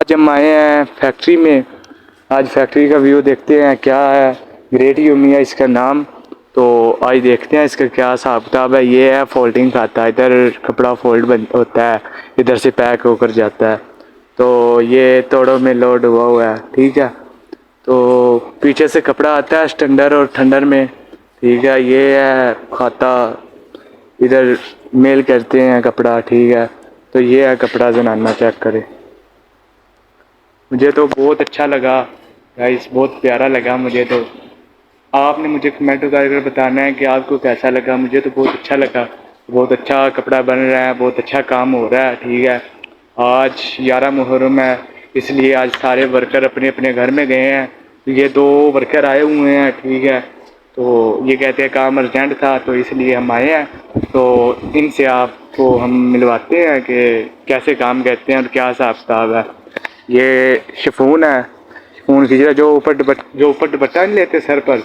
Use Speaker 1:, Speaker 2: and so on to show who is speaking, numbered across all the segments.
Speaker 1: آج ہم آئے ہیں فیکٹری میں. آج فیکٹری کا ویو دیکھتے ہیں کیا ہے. گریٹ یومی ہے اس کا نام. تو آج دیکھتے ہیں اس کا کیا حساب کتاب ہے. یہ ہے فولڈنگ کھاتا ہے. ادھر کپڑا فولڈ ہوتا ہے, ادھر سے پیک ہو کر جاتا ہے. تو یہ توڑوں میں لوڈ ہوا ہے. ٹھیک ہے, تو پیچھے سے کپڑا آتا ہے اسٹینڈر اور ٹھنڈر میں. ٹھیک ہے, یہ ہے کھاتا. ادھر میل کرتے ہیں کپڑا. ٹھیک ہے, تو یہ ہے کپڑا زنانہ. چیک کرے. مجھے تو بہت اچھا لگا گائس, بہت پیارا لگا مجھے تو. آپ نے مجھے کمنٹ کر بتانا ہے کہ آپ کو کیسا لگا. مجھے تو بہت اچھا لگا. بہت اچھا کپڑا بن رہا ہے, بہت اچھا کام ہو رہا ہے. ٹھیک ہے, آج 11 محرم ہے, اس لیے آج سارے ورکر اپنے اپنے گھر میں گئے ہیں. یہ 2 ورکر آئے ہوئے ہیں. ٹھیک ہے, تو یہ کہتے ہیں کام ارجنٹ تھا تو اس لیے ہم آئے ہیں. تو ان سے آپ کو ہم ملواتے ہیں کہ کیسے کام کرتے ہیں اور کیا حساب کتاب ہے. یہ شفون ہے. شفون کی جو اوپر دوپٹہ نہیں لیتے سر پر,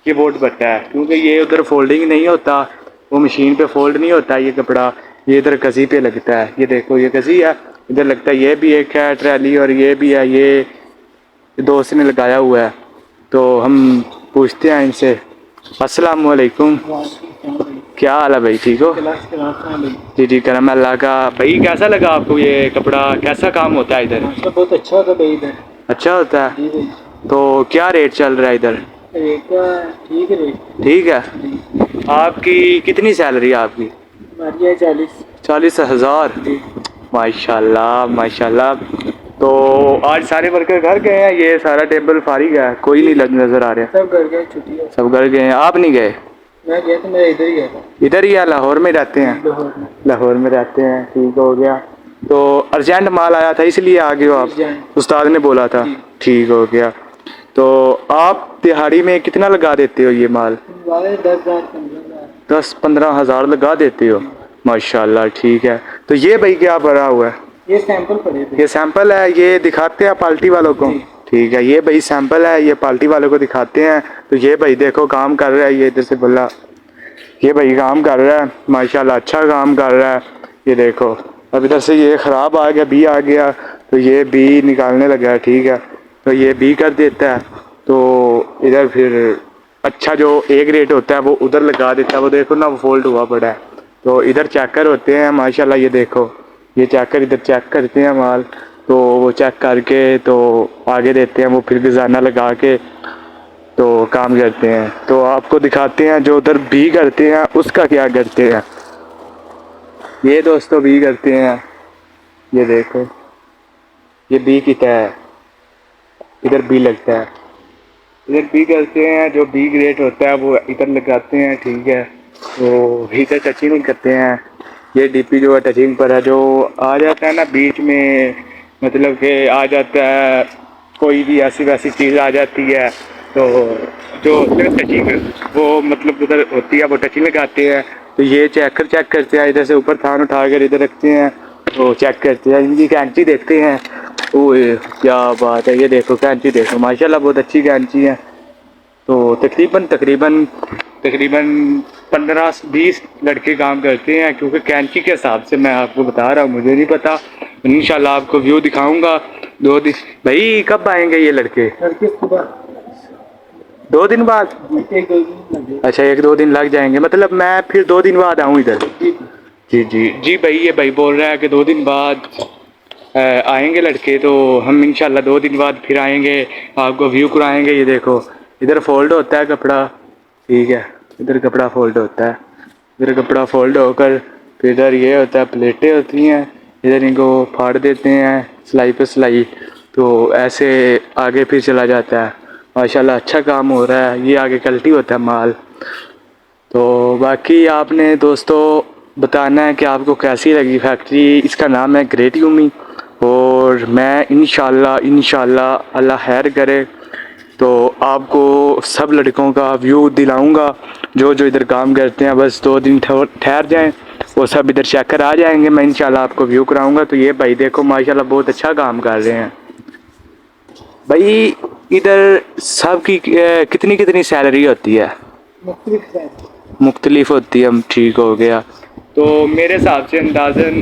Speaker 1: یہ وہ دوپٹہ ہے. کیونکہ یہ ادھر فولڈنگ نہیں ہوتا, وہ مشین پہ فولڈ نہیں ہوتا یہ کپڑا. یہ ادھر کسی پہ لگتا ہے. یہ دیکھو یہ کسی ہے, ادھر لگتا ہے. یہ بھی ایک ہے ٹرالی اور یہ بھی ہے. یہ دوست نے لگایا ہوا ہے. تو ہم پوچھتے ہیں ان سے. السلام علیکم. کیا حال ہے بھائی, ٹھیک ہو؟ جی جی, کرم اللہ کا. بھائی کیسا لگا آپ کو یہ کپڑا, کیسا کام ہوتا ہے ادھر؟
Speaker 2: بہت اچھا ہوتا بھائی ادھر.
Speaker 1: اچھا ہوتا ہے.
Speaker 2: جی بھائی,
Speaker 1: تو کیا ریٹ چل رہا ہے ادھر؟
Speaker 2: ریٹ کا ٹھیک ہے ریٹ.
Speaker 1: ٹھیک ہے.
Speaker 2: جی,
Speaker 1: آپ کی کتنی سیلری ہے آپ کی؟
Speaker 2: ہماری ہے 40.
Speaker 1: 40,000.
Speaker 2: جی,
Speaker 1: ماشاء اللہ ماشاء اللہ. تو آج سارے ورکر گھر گئے ہیں, یہ سارا ٹیبل فارغ ہے, کوئی
Speaker 2: جی
Speaker 1: نہیں نظر آ رہا.
Speaker 2: سب کر گئے, چھٹی ہے.
Speaker 1: سب گھر گئے ہیں, آپ نہیں گئے؟
Speaker 2: میں گیا تو میں ادھر ہی گیا تھا.
Speaker 1: ادھر ہی ہے, لاہور میں رہتے ہیں؟
Speaker 2: جی لاہور میں.
Speaker 1: لاہور میں رہتے ہیں. ٹھیک ہو گیا. تو ارجنٹ مال آیا تھا اس لیے آ گئے ہو
Speaker 2: جی
Speaker 1: آپ,
Speaker 2: ارجنٹ.
Speaker 1: استاد نے بولا تھا.
Speaker 2: جی,
Speaker 1: ٹھیک ہو گیا. تو آپ دہاڑی میں کتنا لگا دیتے ہو یہ مال؟
Speaker 2: 10,000-15,000.
Speaker 1: 10-15 ہزار لگا دیتے ہو.
Speaker 2: جی,
Speaker 1: ماشاء اللہ. ٹھیک ہے, تو یہ بھائی کیا بھرا ہوا ہے؟
Speaker 2: یہ سیمپل پڑے تھے.
Speaker 1: یہ سیمپل ہے, یہ دکھاتے ہیں پالٹی والوں کو.
Speaker 2: جی,
Speaker 1: ٹھیک ہے, یہ بھائی سیمپل ہے, یہ پالٹی والوں کو دکھاتے ہیں. تو یہ بھائی دیکھو کام کر رہا ہے. یہ ادھر سے بولا, یہ بھائی کام کر رہا ہے ماشاء اللہ, اچھا کام کر رہا ہے. یہ دیکھو اب ادھر سے یہ خراب آ گیا, بی آ گیا, تو یہ بی نکالنے لگا ہے. ٹھیک ہے, تو یہ بی کر دیتا ہے. تو ادھر پھر اچھا جو ایک ریٹ ہوتا ہے وہ ادھر لگا دیتا ہے. وہ دیکھو نا, وہ فولڈ ہوا پڑا ہے. تو ادھر چیکر ہوتے ہیں ماشاء اللہ. یہ دیکھو یہ چیکر ادھر چیک کرتے ہیں مال. تو وہ چیک کر کے تو آگے دیتے ہیں. وہ پھر گزارنا لگا کے تو کام کرتے ہیں. تو آپ کو دکھاتے ہیں جو ادھر بھی کرتے ہیں اس کا کیا کرتے ہیں. یہ دوستوں بھی کرتے ہیں. یہ دیکھو یہ بی کی طے ہے, ادھر بی لگتا ہے. ادھر بی کرتے ہیں, جو بی گریٹ ہوتا ہے وہ ادھر لگاتے ہیں. ٹھیک ہے, تو ادھر ٹچنگ نہیں کرتے ہیں. یہ ڈی پی جو ہے ٹچنگ پر ہے. جو آ جاتا ہے نا بیچ میں, مطلب کہ آ جاتا ہے کوئی بھی ایسی ویسی چیز آ جاتی ہے, تو جو ٹچنگ وہ مطلب ادھر ہوتی ہے وہ ٹچنگ لگاتے ہیں. تو یہ چیک کرتے ہیں, ادھر سے اوپر تھان اٹھا کر ادھر رکھتے ہیں. تو چیک کرتے ہیں, ان کی کینچی دیکھتے ہیں. او کیا بات ہے, یہ دیکھو کینچی دیکھو ماشاء اللہ بہت اچھی کینچی ہے. تو تقریباً 15-20 لڑکے کام کرتے ہیں. کیونکہ کینچی کے حساب سے میں آپ کو بتا رہا ہوں, مجھے نہیں پتا. انشاءاللہ آپ کو ویو دکھاؤں گا 2 دن. بھائی کب آئیں گے یہ لڑکے؟
Speaker 2: لڑکے صبح.
Speaker 1: 2 دن بعد.
Speaker 2: جی, 1-2 دن لگے.
Speaker 1: اچھا 1-2 دن لگ جائیں گے, مطلب میں پھر 2 دن بعد آؤں ادھر.
Speaker 2: جی جی,
Speaker 1: جی جی جی بھائی, یہ بھائی بول رہا ہے کہ 2 دن بعد آئیں گے لڑکے. تو ہم انشاءاللہ 2 دن بعد پھر آئیں گے, آپ کو ویو کرائیں گے. یہ دیکھو ادھر فولڈ ہوتا ہے کپڑا. ٹھیک ہے, ادھر کپڑا فولڈ ہوتا ہے. ادھر کپڑا فولڈ ہو کر پھر ادھر یہ ہوتا ہے, پلیٹیں ہوتی ہیں. ادھر ان کو پھاڑ دیتے ہیں سلائی پہ سلائی. تو ایسے آگے پھر چلا جاتا ہے. ماشاءاللہ اچھا کام ہو رہا ہے. یہ آگے کلٹی ہوتا ہے مال. تو باقی آپ نے دوستوں بتانا ہے کہ آپ کو کیسی لگی فیکٹری. اس کا نام ہے گریٹ یومی. اور میں انشاءاللہ اللہ خیر کرے تو آپ کو سب لڑکوں کا ویو دلاؤں گا. جو ادھر کام کرتے ہیں بس 2 دن ٹھہر جائیں, وہ سب ادھر چیک کر آ جائیں گے. میں انشاءاللہ آپ کو ویو کراؤں گا. تو یہ بھائی دیکھو ماشاءاللہ بہت اچھا کام کر رہے ہیں بھائی. ادھر سب کی کتنی سیلری ہوتی ہے؟
Speaker 2: مختلف ہے.
Speaker 1: مختلف ہوتی ہے. ٹھیک ہو گیا. تو میرے حساب سے اندازاً